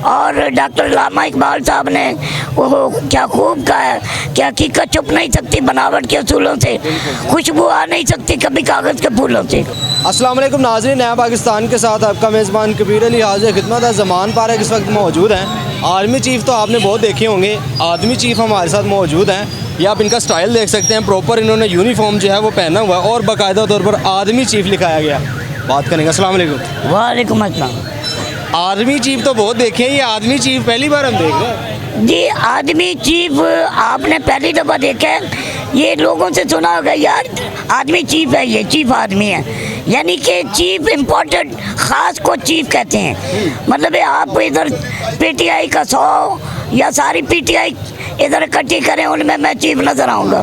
और डॉक्टर अल्लामा इकबाल साहब ने वो क्या खूब कहा है कि हकीकत छुप नहीं सकती बनावट के असूलों से, खुशबू आ नहीं सकती कभी कागज़ के फूलों से। अस्सलाम वालेकुम नाज़रीन, नया पाकिस्तान के साथ आपका मेज़बान कबीर अली हाज़िर खिदमत है। ज़मान पारक इस वक्त मौजूद हैं। आर्मी चीफ़ तो आपने बहुत देखे होंगे, आदमी चीफ़ हमारे साथ मौजूद हैं। ये आप इनका स्टाइल देख सकते हैं, प्रॉपर इन्होंने यूनिफॉर्म जो है वो पहना हुआ है और बाकायदा तौर पर आर्मी चीफ़ लिखाया गया। बात करेंगे। अस्सलाम वालेकुम। वालेकुम अस्सलाम। आर्मी चीफ़ तो बहुत देखे हैं, ये आदमी चीफ़ पहली बार हम देख रहे हैं। जी, आदमी चीफ आपने पहली दफ़ा देखा है। ये लोगों से सुना होगा यार आदमी चीफ है, ये चीफ आदमी है, यानी कि चीफ इम्पोर्टेंट ख़ास को चीफ कहते हैं। मतलब आप इधर पीटीआई का 100 या सारी पीटीआई इधर इकट्ठी करें, उनमें मैं चीफ नज़र आऊँगा।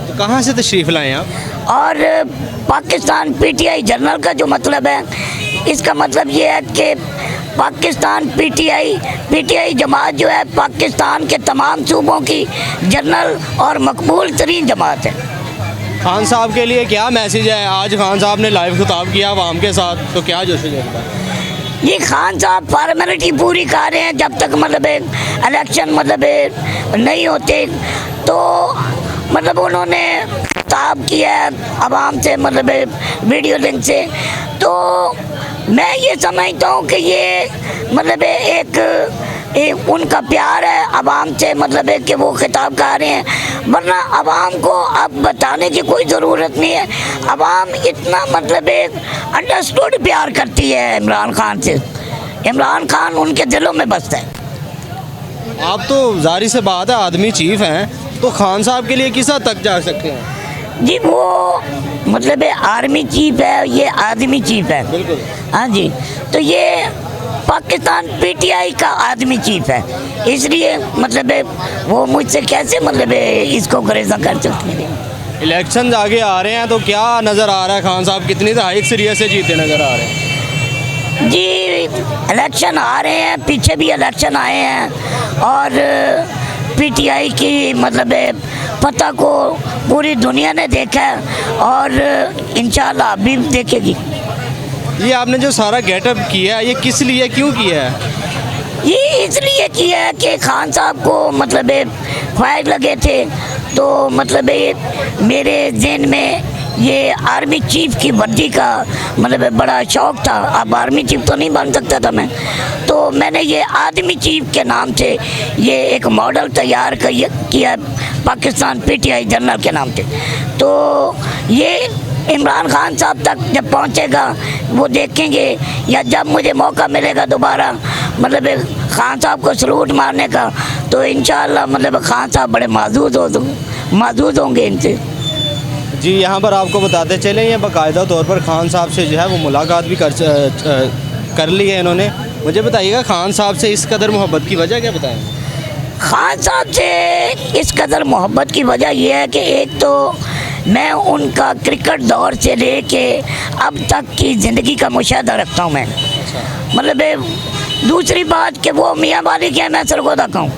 तो कहाँ से तशरीफ़ लाएँ आप? और पाकिस्तान पीटीआई जनरल का जो मतलब है, इसका मतलब ये है कि पाकिस्तान पीटीआई जमात जो है पाकिस्तान के तमाम सूबों की जनरल और मकबूल तरीन जमात है। खान साहब के लिए क्या मैसेज है? आज खान साहब ने लाइव खिताब किया आवाम के साथ, तो क्या जोश है? ये खान साहब फॉर्मेलिटी पूरी कर रहे हैं। जब तक मतलब इलेक्शन मतलब नहीं होते तो मतलब उन्होंने खिताब किया है आवाम से, मतलब वीडियो लिंक से। तो मैं ये समझता हूँ कि ये मतलब एक उनका प्यार है आवाम से, मतलब कि वो खिताब कर रहे हैं। वरना आवाम को अब बताने की कोई ज़रूरत नहीं है। आवाम इतना मतलब अंडरस्टूड प्यार करती है इमरान खान से। इमरान खान उनके दिलों में बसता है। आप तो जाहिर से बात है आदमी चीफ हैं, तो खान साहब के लिए किस हद तक जा सकते हैं? जी, वो मतलब आर्मी चीफ है, ये आदमी चीफ है। बिल्कुल। हाँ जी, तो ये पाकिस्तान पीटीआई का आदमी चीफ है, इसलिए मतलब वो मुझसे कैसे मतलब इसको गुरेज़ा कर सकते हैं। इलेक्शन आगे आ रहे हैं, तो क्या नज़र आ रहा है खान साहब कितनी दहाई सीरियस से जीते नज़र आ रहे हैं? जी, इलेक्शन आ रहे हैं, पीछे भी इलेक्शन आए हैं और पीटीआई की मतलब पता को पूरी दुनिया ने देखा है और इंशाल्लाह अभी देखेगी। ये आपने जो सारा गेटअप किया है, ये किस लिए क्यों किया है? ये इसलिए किया है कि खान साहब को मतलब ख्वाहिश लगे थे, तो मतलब मेरे जहन में ये आर्मी चीफ की वर्दी का मतलब बड़ा शौक़ था। अब आर्मी चीफ तो नहीं बन सकता था मैं, तो मैंने ये आदमी चीफ के नाम से ये एक मॉडल तैयार किया पाकिस्तान पीटीआई जनरल के नाम से। तो ये इमरान खान साहब तक जब पहुंचेगा वो देखेंगे, या जब मुझे मौका मिलेगा दोबारा मतलब खान साहब को सलूट मारने का, तो इंशाअल्लाह मतलब खान साहब बड़े माजूद होंगे इनसे। जी, यहाँ पर आपको बताते चलें, ये बाकायदा तौर पर खान साहब से जो है वो मुलाकात भी कर ली है इन्होंने। मुझे बताइएगा खान साहब से इस कदर मोहब्बत की वजह क्या बताएं? खान साहब से इस कदर मोहब्बत की वजह यह है कि एक तो मैं उनका क्रिकेट दौर से लेके अब तक की ज़िंदगी का मुशाहदा रखता हूँ मैं। मतलब दूसरी बात कि वो मियाँ वाली के मैं सरगोदा का हूँ।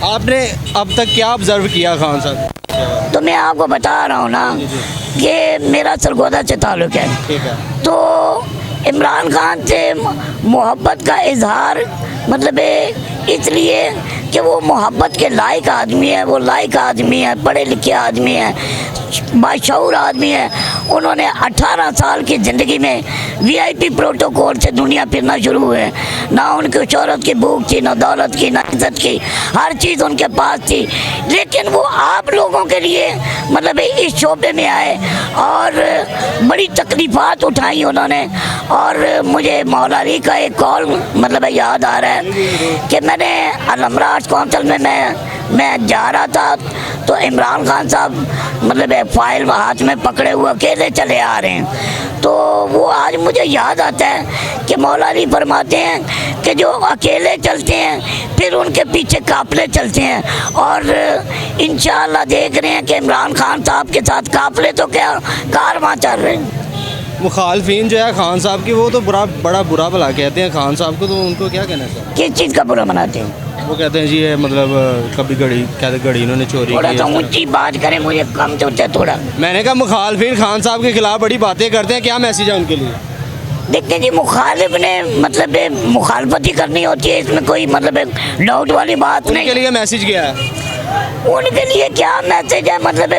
आपने अब तक क्या ऑब्ज़र्व किया खान साहब? तो मैं आपको बता रहा हूँ ना कि मेरा सरगोदा से ताल्लुक़ है। ठीक है। तो इमरान खान से मोहब्बत का इजहार मतलब इसलिए कि वो मोहब्बत के लायक आदमी है, वो लायक आदमी है, पढ़े लिखे आदमी है, बाशऊर आदमी है। उन्होंने 18 साल की ज़िंदगी में वीआईपी प्रोटोकॉल से दुनिया फिरना शुरू हुए। ना उनकी शोहरत की भूख थी, ना दौलत की, ना इज्जत की, हर चीज़ उनके पास थी। लेकिन वो आप लोगों के लिए मतलब इस शोबे में आए और बड़ी तकलीफ़ात उठाई उन्होंने। और मुझे मौला अली का एक कॉल मतलब याद आ रहा है कि मैंने अलमराज कौंसल में मैं जा रहा था, तो इमरान खान साहब मतलब फाइल हाथ में पकड़े हुए अकेले चले आ रहे हैं। तो वो आज मुझे याद आता है कि मौला अली फरमाते हैं कि जो अकेले चलते हैं फिर उनके पीछे काफ़िले चलते हैं। और इंशाअल्लाह देख रहे हैं कि इमरान खान साहब के साथ काफ़िले तो क्या कारवां चल रहे हैं। मुखालफिन जो है खान साहब की वो तो बड़ा बुरा भला कहते हैं खान साहब को, तो उनको क्या कहना चाहिए? किस चीज़ का बुरा मनाते हैं? वो कहते हैं जी ये मतलब कभी घड़ी इन्होंने चोरी थोड़ा की। तो ऊंची बात करें, मुझे कम तो होता है थोड़ा। मैंने कहा मुखालफिन खान साहब के खिलाफ बड़ी बातें करते हैं, क्या मैसेज है उनके लिए? देखिए जी, मुखालिफ ने मतलब मुखालफत ही करनी होती है, इसमें कोई मतलब डाउट वाली बात नहीं। उनके लिए मैसेज क्या है? उनके लिए क्या मैसेज है, मतलब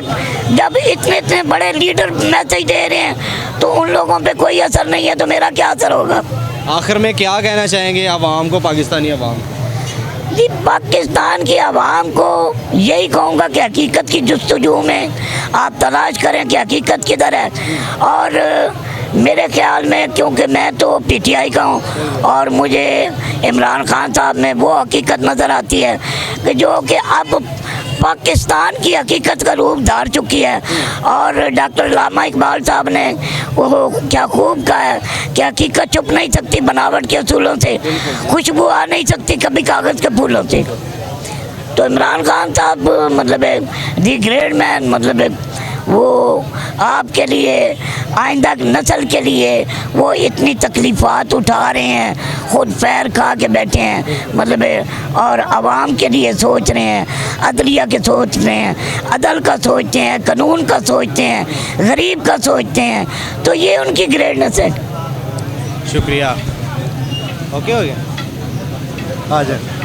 जब इतने इतने बड़े लीडर मैसेज दे रहे हैं तो उन लोगों पे कोई असर नहीं है, तो मेरा क्या असर होगा। आखिर में क्या कहना चाहेंगे आवाम को, पाकिस्तानी आवाम? जी, पाकिस्तान की आवाम को यही कहूँगा कि हकीकत की जुस्तजू में आप तलाश करें कि हकीकत किधर है। और मेरे ख्याल में, क्योंकि मैं तो पीटीआई का हूँ और मुझे इमरान खान साहब में वो हकीकत नज़र आती है कि जो कि अब पाकिस्तान की हकीकत का रूप धार चुकी है। और डॉक्टर अल्लामा इकबाल साहब ने वो क्या खूब कहा है कि हकीकत छुप नहीं सकती बनावट के असूलों से, खुशबू आ नहीं सकती कभी कागज़ के फूलों से। तो इमरान खान साहब मतलब दी ग्रेट मैन, मतलब वो आपके लिए, आइंदा नस्ल के लिए वो इतनी तकलीफ़ात उठा रहे हैं, खुद पैर खा के बैठे हैं, मतलब और आवाम के लिए सोच रहे हैं, अदलिया के सोच रहे हैं, अदल का सोचते हैं, कानून का सोचते हैं, गरीब का सोचते हैं। तो ये उनकी ग्रेटनेस है। शुक्रिया। ओके हो गया, आ जाए।